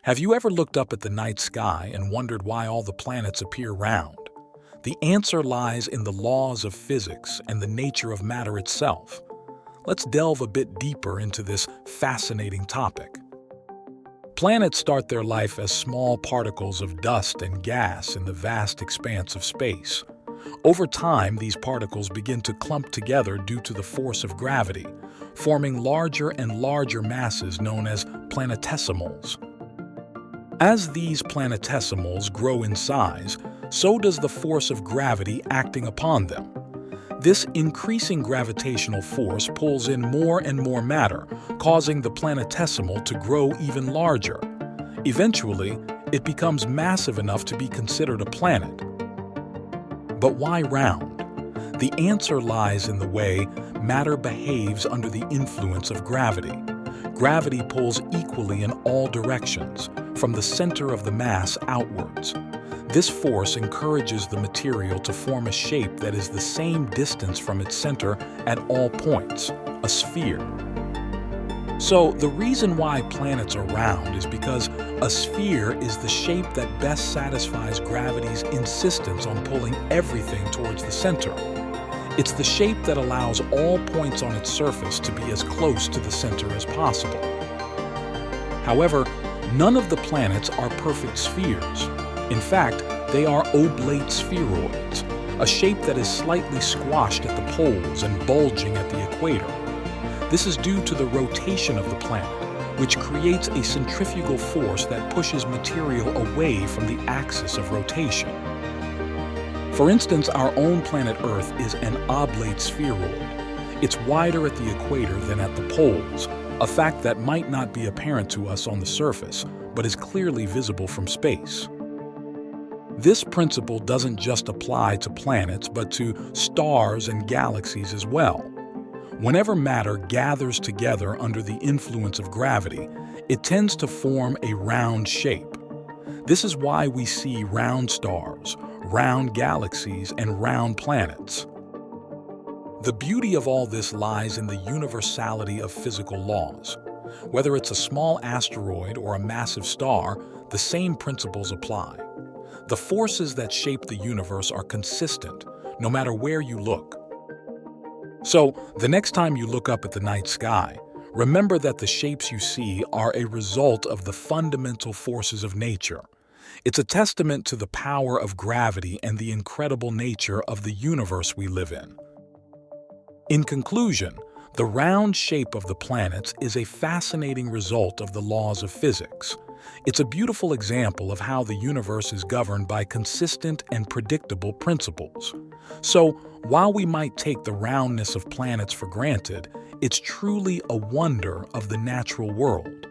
Have you ever looked up at the night sky and wondered why all the planets appear round? The answer lies in the laws of physics and the nature of matter itself. Let's delve a bit deeper into this fascinating topic. Planets start their life as small particles of dust and gas in the vast expanse of space. Over time, these particles begin to clump together due to the force of gravity, forming larger and larger masses known as planetesimals. As these planetesimals grow in size, so does the force of gravity acting upon them. This increasing gravitational force pulls in more and more matter, causing the planetesimal to grow even larger. Eventually, it becomes massive enough to be considered a planet. But why round? The answer lies in the way matter behaves under the influence of gravity. Gravity pulls equally in all directions, from the center of the mass outwards. This force encourages the material to form a shape that is the same distance from its center at all points, a sphere. So, the reason why planets are round is because a sphere is the shape that best satisfies gravity's insistence on pulling everything towards the center. It's the shape that allows all points on its surface to be as close to the center as possible. However, none of the planets are perfect spheres. In fact, they are oblate spheroids, a shape that is slightly squashed at the poles and bulging at the equator. This is due to the rotation of the planet, which creates a centrifugal force that pushes material away from the axis of rotation. For instance, our own planet Earth is an oblate spheroid. It's wider at the equator than at the poles, a fact that might not be apparent to us on the surface, but is clearly visible from space. This principle doesn't just apply to planets, but to stars and galaxies as well. Whenever matter gathers together under the influence of gravity, it tends to form a round shape. This is why we see round stars, round galaxies, and round planets. The beauty of all this lies in the universality of physical laws. Whether it's a small asteroid or a massive star, the same principles apply. The forces that shape the universe are consistent, no matter where you look. So, the next time you look up at the night sky, remember that the shapes you see are a result of the fundamental forces of nature. It's a testament to the power of gravity and the incredible nature of the universe we live in. In conclusion, the round shape of the planets is a fascinating result of the laws of physics. It's a beautiful example of how the universe is governed by consistent and predictable principles. So, while we might take the roundness of planets for granted, it's truly a wonder of the natural world.